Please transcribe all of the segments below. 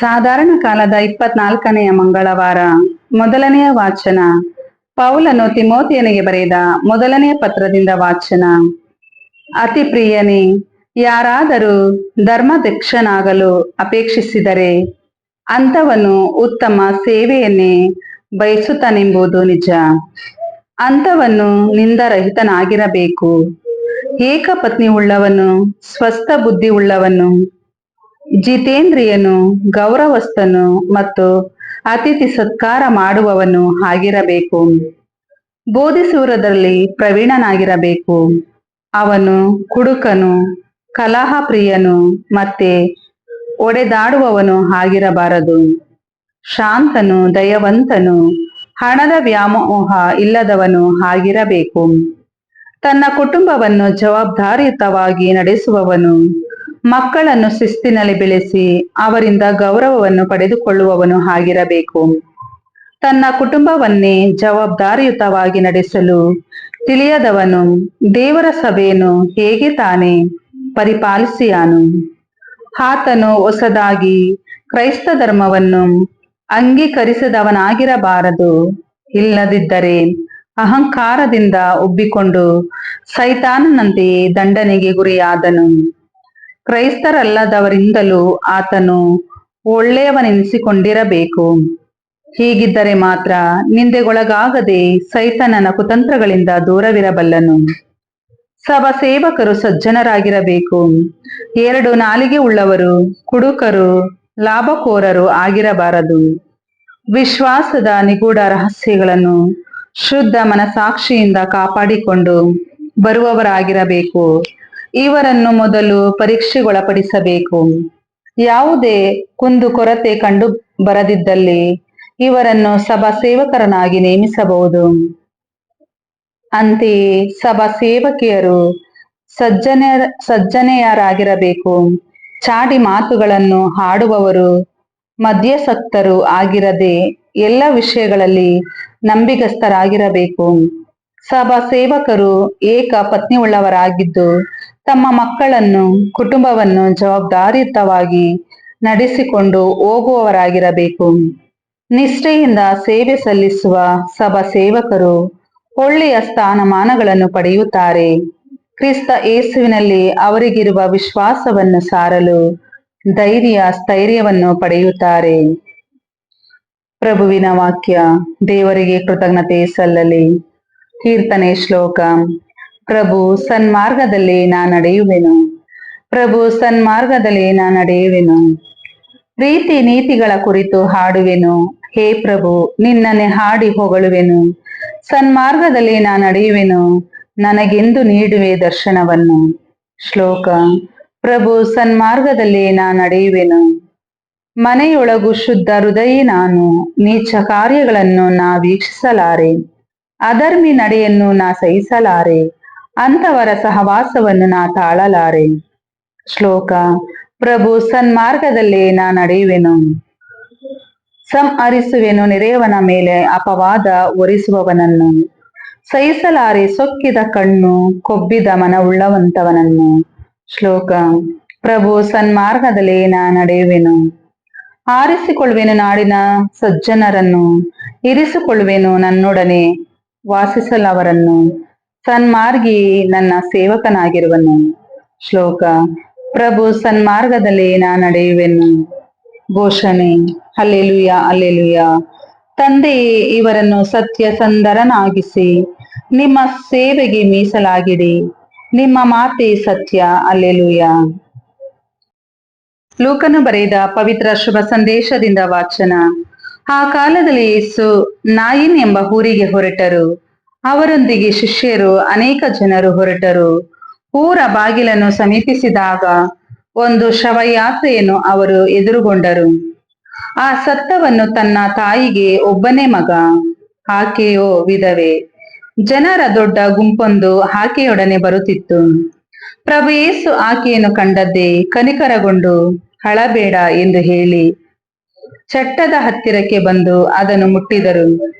ಸಾಧಾರಣ ಕಾಲದ 24ನೆಯ ಮಂಗಳವಾರ. ಮೊದಲನೆಯ ವಾಚನ ಪೌಲನು ತಿಮೋಥೆಯನಿಗೆ ಬರೆದ ಮೊದಲನೆಯ ಪತ್ರದಿಂದ ವಾಚನ. ಅತಿ ಪ್ರಿಯನೇ, ಯಾರಾದರೂ ಧರ್ಮದಕ್ಷನಾಗಲು ಅಪೇಕ್ಷಿಸಿದರೆ ಅಂಥವನು ಉತ್ತಮ ಸೇವೆಯನ್ನೇ ಬಯಸುತ್ತಾನೆಂಬುದು ನಿಜ. ಅಂಥವನು ನಿಂದರಹಿತನಾಗಿರಬೇಕು, ಏಕಪತ್ನಿ ಉಳ್ಳವನು, ಸ್ವಸ್ಥ ಬುದ್ಧಿ ಉಳ್ಳವನು, ಜಿತೇಂದ್ರಿಯನು, ಗೌರವಸ್ಥನು ಮತ್ತು ಅತಿಥಿ ಸತ್ಕಾರ ಮಾಡುವವನು ಆಗಿರಬೇಕು. ಬೋಧಿಸುವುದರಲ್ಲಿ ಪ್ರವೀಣನಾಗಿರಬೇಕು. ಅವನು ಕುಡುಕನು, ಕಲಹ ಪ್ರಿಯನು ಮತ್ತೆ ಒಡೆದಾಡುವವನು ಆಗಿರಬಾರದು. ಶಾಂತನು, ದಯವಂತನು, ಹಣದ ವ್ಯಾಮೋಹ ಇಲ್ಲದವನು ಆಗಿರಬೇಕು. ತನ್ನ ಕುಟುಂಬವನ್ನು ಜವಾಬ್ದಾರಿಯುತವಾಗಿ ನಡೆಸುವವನು, ಮಕ್ಕಳನ್ನು ಶಿಸ್ತಿನಲ್ಲಿ ಬೆಳೆಸಿ ಅವರಿಂದ ಗೌರವವನ್ನು ಪಡೆದುಕೊಳ್ಳುವವನು ಆಗಿರಬೇಕು. ತನ್ನ ಕುಟುಂಬವನ್ನೇ ಜವಾಬ್ದಾರಿಯುತವಾಗಿ ನಡೆಸಲು ತಿಳಿಯದವನು ದೇವರ ಸಭೆಯನ್ನು ಹೇಗೆ ತಾನೇ ಪರಿಪಾಲಿಸಿಯಾನು? ಆತನು ಹೊಸದಾಗಿ ಕ್ರೈಸ್ತ ಧರ್ಮವನ್ನು ಅಂಗೀಕರಿಸಿದವನಾಗಿರಬಾರದು. ಇಲ್ಲದಿದ್ದರೆ ಅಹಂಕಾರದಿಂದ ಉಬ್ಬಿಕೊಂಡು ಸೈತಾನನಂತೆಯೇ ದಂಡನೆಗೆ ಗುರಿಯಾದನು. ಕ್ರೈಸ್ತರಲ್ಲದವರಿಂದಲೂ ಆತನು ಒಳ್ಳೆಯವನೆನಿಸಿಕೊಂಡಿರಬೇಕು. ಹೀಗಿದ್ದರೆ ಮಾತ್ರ ನಿಂದೆಗೊಳಗಾಗದೆ ಸೈತಾನನ ಕುತಂತ್ರಗಳಿಂದ ದೂರವಿರಬಲ್ಲನು. ಸಭಾ ಸೇವಕರು ಸಜ್ಜನರಾಗಿರಬೇಕು, ಎರಡು ನಾಲಿಗೆ ಉಳ್ಳವರು, ಕುಡುಕರು, ಲಾಭಕೋರರು ಆಗಿರಬಾರದು. ವಿಶ್ವಾಸದ ನಿಗೂಢ ರಹಸ್ಯಗಳನ್ನು ಶುದ್ಧ ಮನಸಾಕ್ಷಿಯಿಂದ ಕಾಪಾಡಿಕೊಂಡು ಬರುವವರಾಗಿರಬೇಕು. ಇವರನ್ನು ಮೊದಲು ಪರೀಕ್ಷೆಗೊಳಪಡಿಸಬೇಕು. ಯಾವುದೇ ಕುಂದುಕೊರತೆ ಕಂಡು ಬರದಿದ್ದಲ್ಲಿ ಇವರನ್ನು ಸಭಾ ಸೇವಕರನ್ನಾಗಿ ನೇಮಿಸಬಹುದು. ಅಂತೆಯೇ ಸಭಾ ಸೇವಕಿಯರು ಸಜ್ಜನೆಯರಾಗಿರಬೇಕು, ಚಾಡಿ ಮಾತುಗಳನ್ನು ಆಡುವವರು, ಮದ್ಯಾಸಕ್ತರು ಆಗಿರದೆ ಎಲ್ಲ ವಿಷಯಗಳಲ್ಲಿ ನಂಬಿಗಸ್ತರಾಗಿರಬೇಕು. ಸಭಾ ಸೇವಕರು ಏಕ ಪತ್ನಿಯುಳ್ಳವರಾಗಿದ್ದು ತಮ್ಮ ಮಕ್ಕಳನ್ನು, ಕುಟುಂಬವನ್ನು ಜವಾಬ್ದಾರಿಯುತವಾಗಿ ನಡೆಸಿಕೊಂಡು ಹೋಗುವವರಾಗಿರಬೇಕು. ನಿಷ್ಠೆಯಿಂದ ಸೇವೆ ಸಲ್ಲಿಸುವ ಸಭಾ ಸೇವಕರು ಒಳ್ಳೆಯ ಸ್ಥಾನಮಾನಗಳನ್ನು ಪಡೆಯುತ್ತಾರೆ. ಕ್ರಿಸ್ತ ಯೇಸುವಿನಲ್ಲಿ ಅವರಿಗಿರುವ ವಿಶ್ವಾಸವನ್ನು ಸಾರಲು ಧೈರ್ಯ ಸ್ಥೈರ್ಯವನ್ನು ಪಡೆಯುತ್ತಾರೆ. ಪ್ರಭುವಿನ ವಾಕ್ಯ. ದೇವರಿಗೆ ಕೃತಜ್ಞತೆ ಸಲ್ಲಲಿ. ಕೀರ್ತನೆ ಶ್ಲೋಕ. ಪ್ರಭು ಸನ್ಮಾರ್ಗದಲ್ಲಿ ನಾ ನಡೆಯುವೆನು, ಪ್ರಭು ಸನ್ಮಾರ್ಗದಲ್ಲಿ ನಾ ನಡೆಯುವೆನು. ಪ್ರೀತಿ ನೀತಿಗಳ ಕುರಿತು ಹಾಡುವೆನು, ಹೇ ಪ್ರಭು ನಿನ್ನನ್ನೇ ಹಾಡಿ ಹೊಗಳುವೆನು. ಸನ್ಮಾರ್ಗದಲ್ಲಿ ನಾ ನಡೆಯುವೆನು, ನನಗೆಂದು ನೀಡುವೆ ದರ್ಶನವನ್ನು. ಶ್ಲೋಕ. ಪ್ರಭು ಸನ್ಮಾರ್ಗದಲ್ಲಿ ನಾ ನಡೆಯುವೆನು. ಮನೆಯೊಳಗು ಶುದ್ಧ ಹೃದಯಿ ನಾನು, ನೀಚ ಕಾರ್ಯಗಳನ್ನು ನಾ ವೀಕ್ಷಿಸಲಾರೆ. ಅಧರ್ಮಿ ನಡೆಯನ್ನು ನಾ ಸಹಿಸಲಾರೆ, ಅಂಥವರ ಸಹವಾಸವನ್ನು ನಾ ತಾಳಲಾರೆ. ಶ್ಲೋಕ. ಪ್ರಭು ಸನ್ಮಾರ್ಗದಲ್ಲಿ ನಾ ನಡೆಯುವೆನು. ಸಂಹರಿಸುವೆನು ನೆರೆಯವನ ಮೇಲೆ ಅಪವಾದ ಹೊರಿಸುವವನನ್ನು. ಸಹಿಸಲಾರೆ ಸೊಕ್ಕಿದ ಕಣ್ಣು, ಕೊಬ್ಬಿದ ಮನವುಳ್ಳವಂತವನನ್ನು. ಶ್ಲೋಕ. ಪ್ರಭು ಸನ್ಮಾರ್ಗದಲ್ಲಿ ನಾ ನಡೆಯುವೆನು. ಆರಿಸಿಕೊಳ್ಳುವೆನು ನಾಡಿನ ಸಜ್ಜನರನ್ನು, ಇರಿಸಿಕೊಳ್ಳುವೆನು ನನ್ನೊಡನೆ ವಾಸಿಸಲವರನ್ನು. ಸನ್ಮಾರ್ಗಿ ನನ್ನ ಸೇವಕನಾಗಿರುವನು. ಶ್ಲೋಕ. ಪ್ರಭು ಸನ್ಮಾರ್ಗದಲ್ಲಿ ನಾ ನಡೆಯುವೆನು. ಘೋಷಣೆ. Hallelujah, hallelujah. ತಂದೆಯೇ, ಇವರನ್ನು ಸತ್ಯಸಂಧರನ್ನಾಗಿಸಿ ನಿಮ್ಮ ಸೇವೆಗೆ ಮೀಸಲಾಗಿಡಿ. ನಿಮ್ಮ ಮಾತೇ ಸತ್ಯ. ಹಲ್ಲೆಲೂಯಾ. ಲೂಕನು ಬರೆದ ಪವಿತ್ರ ಶುಭ ಸಂದೇಶದಿಂದ ವಾಚನ. ಆ ಕಾಲದಲ್ಲಿ ಯೇಸು ನಾಯಿನ್ ಎಂಬ ಊರಿಗೆ ಹೊರಟರು. ಅವರೊಂದಿಗೆ ಶಿಷ್ಯರು ಅನೇಕ ಜನರು ಹೊರಟರು. ಊರ ಬಾಗಿಲನ್ನು ಸಮೀಪಿಸಿದಾಗ ಒಂದು ಶವಯಾತ್ರೆಯನ್ನು ಅವರು ಎದುರುಗೊಂಡರು. ಆ ಸತ್ತವನು ತನ್ನ ತಾಯಿಗೆ ಒಬ್ಬನೇ ಮಗ, ಆಕೆಯೋ ವಿಧವೆ. ಜನರ ದೊಡ್ಡ ಗುಂಪೊಂದು ಆಕೆಯೊಡನೆ ಬರುತ್ತಿತ್ತು. ಪ್ರಭು ಯೇಸು ಆಕೆಯನ್ನು ಕಂಡದ್ದೇ ಕನಿಕರಗೊಂಡು, ಅಳಬೇಡ ಎಂದು ಹೇಳಿ ಚಟ್ಟದ ಹತ್ತಿರಕ್ಕೆ ಬಂದು ಅದನ್ನು ಮುಟ್ಟಿದರು.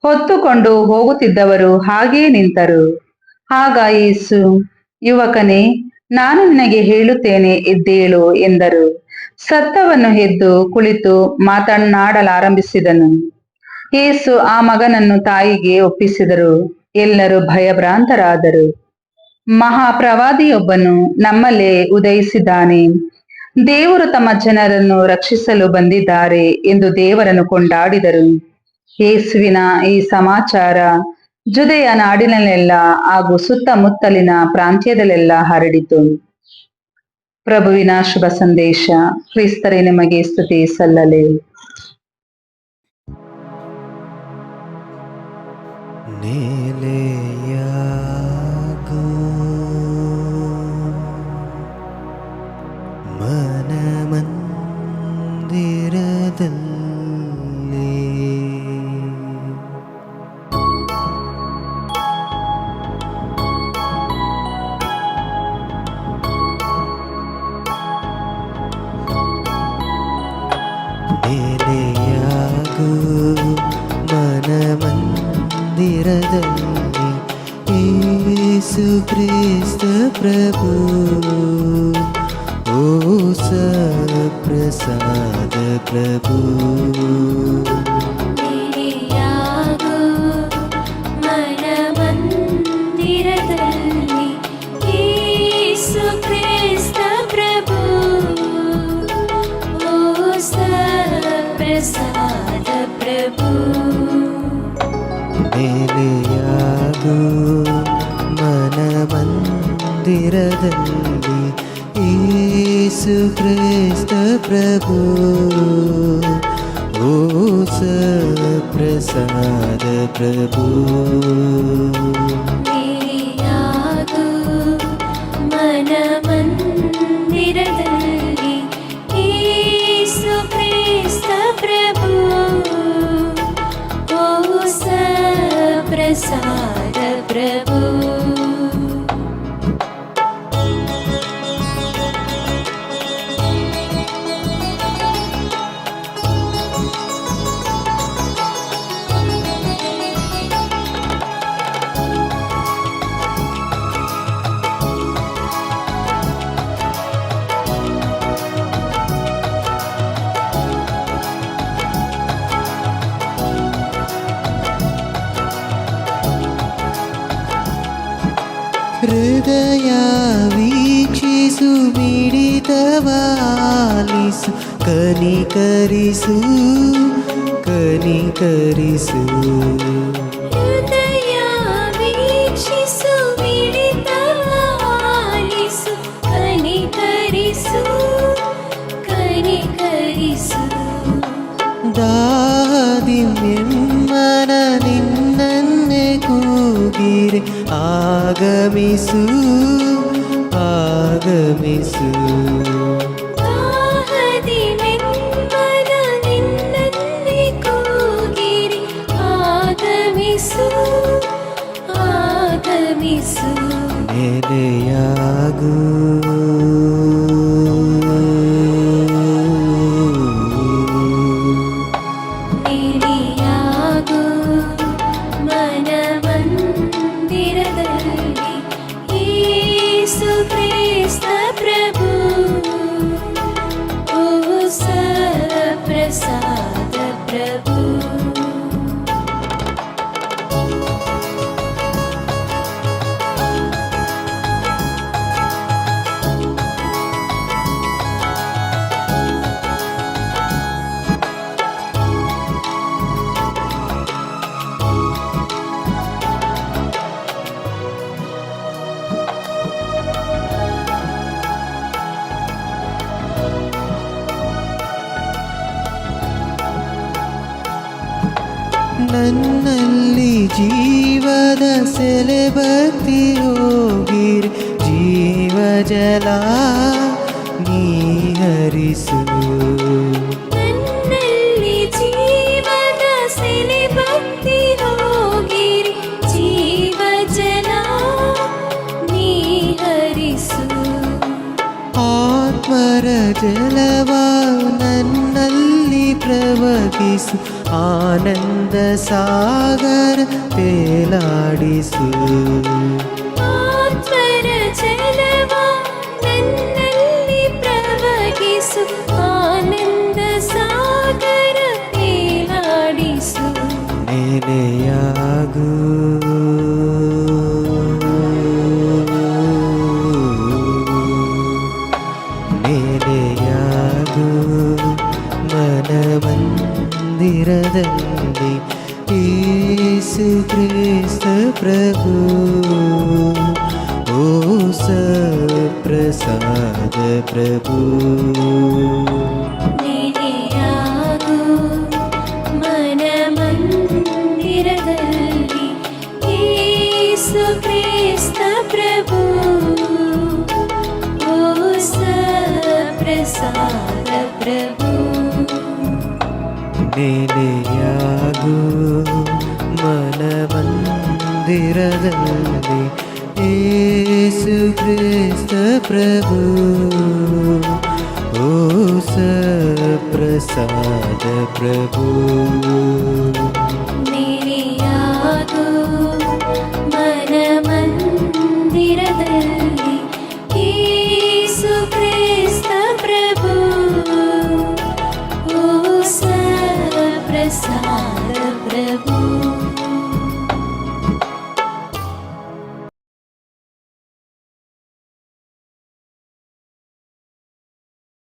ಹೊತ್ತುಕೊಂಡು ಹೋಗುತ್ತಿದ್ದವರು ಹಾಗೆಯೇ ನಿಂತರು. ಆಗ ಯೇಸು, ಯುವಕನೇ, ನಾನು ನಿನಗೆ ಹೇಳುತ್ತೇನೆ, ಎದ್ದೇಳು ಎಂದರು. ಸತ್ತವನ್ನು ಎದ್ದು ಕುಳಿತು ಮಾತನಾಡಲಾರಂಭಿಸಿದನು. ಯೇಸು ಆ ಮಗನನ್ನು ತಾಯಿಗೆ ಒಪ್ಪಿಸಿದರು. ಎಲ್ಲರೂ ಭಯಭ್ರಾಂತರಾದರು. ಮಹಾಪ್ರವಾದಿಯೊಬ್ಬನು ನಮ್ಮಲ್ಲೇ ಉದಯಿಸಿದ್ದಾನೆ, ದೇವರು ತಮ್ಮ ಜನರನ್ನು ರಕ್ಷಿಸಲು ಬಂದಿದ್ದಾರೆ ಎಂದು ದೇವರನ್ನು ಕೊಂಡಾಡಿದರು. ಯೇಸುವಿನ ಈ ಸಮಾಚಾರ ಜುದೆಯ ನಾಡಿನಲ್ಲೆಲ್ಲ ಹಾಗೂ ಸುತ್ತಮುತ್ತಲಿನ ಪ್ರಾಂತ್ಯದಲ್ಲೆಲ್ಲ ಹರಡಿತು. ಪ್ರಭುವಿನ ಶುಭ ಸಂದೇಶ. ಕ್ರಿಸ್ತರೇ ನಿಮಗೆ ಸ್ತುತಿ ಸಲ್ಲಲಿ. ನೆಲೆಯಾಗು ಮನಮಂದಿರದಲ್ಲಿ, ನೆಲೆಯಾಗು ಮನಮಂದಿರದಲ್ಲಿ, ಯೇಸು ಕ್ರಿಸ್ತ ಪ್ರಭು ಓ ಸಪ್ರಸಾದ ಪ್ರಭು. ನೆಲೆಯಾಗು ಮನಮಂದಿರದಲ್ಲಿ, ಯೇಸು ಕ್ರಿಸ್ತ ಪ್ರಭು ಓ ಸಪ್ರಸಾದ ಪ್ರಭು. ನೆಲೆಯಾಗು ಮನಮಂದಿರದಲ್ಲಿ, ಯೇಸು ಕ್ರಿಸ್ತ ಪ್ರಭು ಓ ಸಪ್ರಸಾದ ಪ್ರಭು. ನೆಲೆಯಾಗು ಮನಮಂದಿರದಲ್ಲಿ, ಯೇಸು ಕ್ರಿಸ್ತ ಪ್ರಭು ಓ ಸಪ್ರಸಾದ ಪ್ರಭು. ಹೃದಯ ವೀಕ್ಷಿಸು, ಮಿಡಿತವಾಲಿಸು, ಕನಿಕರಿಸು ಕನಿಕರಿಸು. ಹೃದಯ ವೀಕ್ಷಿಸು, ಮಿಡಿತವಾಲಿಸು, ಕನಿಕರಿಸು ಕನಿಕರಿಸು. ದಾದಿ ನಿಮ್ಮನ ನಿನ್ನನ್ನೇ ಕೂಗಿರೆ, ಆಗಮಿಸು ಆಗಮಿಸು. ದಾಹದಿ ನಿಮ್ಮನ ನಿನ್ನನ್ನೇ ಕೂಗಿರಿ, ಆಗಮಿಸು ಆಗಮಿಸು. ನೆಲೆಯಾಗು ನೆಲೆಯಾಗು ಮನಮಂದಿರದಲ್ಲಿ, ಯೇಸು ಕ್ರಿಸ್ತ ಪ್ರಭು ಓ ಸಪ್ರಸಾದ ಪ್ರಭು. ನನ್ನಲ್ಲಿ ಜೀವದ ಸೆಲೆ ಭಕ್ತಿ ಹೋಗಿರಿ, ಜೀವ ಜಲ ನೀ ಹರಿಸು. ನನ್ನಲ್ಲಿ ಜೀವದ ಸೆಲೆ ಭಕ್ತಿ ಹೋಗಿರಿ, ಜೀವ ಜಲ ನೀ ಹರಿಸು. ಆತ್ಮರ ಜಲವ ನನ್ನಲ್ಲಿ ಪ್ರವಹಿಸು, ಆನಂದ ಸಾಗರ ತೇಲಾಡಿಸು. ಆತ್ಮರ ಜಲವ ನನ್ನಲ್ಲಿ ಪ್ರವಹಿಸು, ನೆಲೆಯಾಗು ಮನಮಂದಿರದಲ್ಲಿ ಯೇಸು ಕ್ರಿಸ್ತ ಪ್ರಭು ಓ ಸಪ್ರಸಾದ ಪ್ರಭು ನೆಲೆಯಾಗು ಮನಮಂದಿರದಲ್ಲಿ ಯೇಸು ಕ್ರಿಸ್ತ ಪ್ರಭು ಓ ಸಪ್ರಸಾದ ಪ್ರಭು ನೆಲೆಯಾಗು ಮನಮಂದಿರದಲ್ಲಿ ಯೇಸು ಕ್ರಿಸ್ತ ಪ್ರಭು ಓ ಸಪ್ರಸಾದ ಪ್ರಭು ನೆಲೆಯಾಗು ಮನಮಂದಿರದಲ್ಲಿ ಯೇಸು ಕ್ರಿಸ್ತ ಪ್ರಭು ಓ ಸಪ್ರಸಾದ ಪ್ರಭು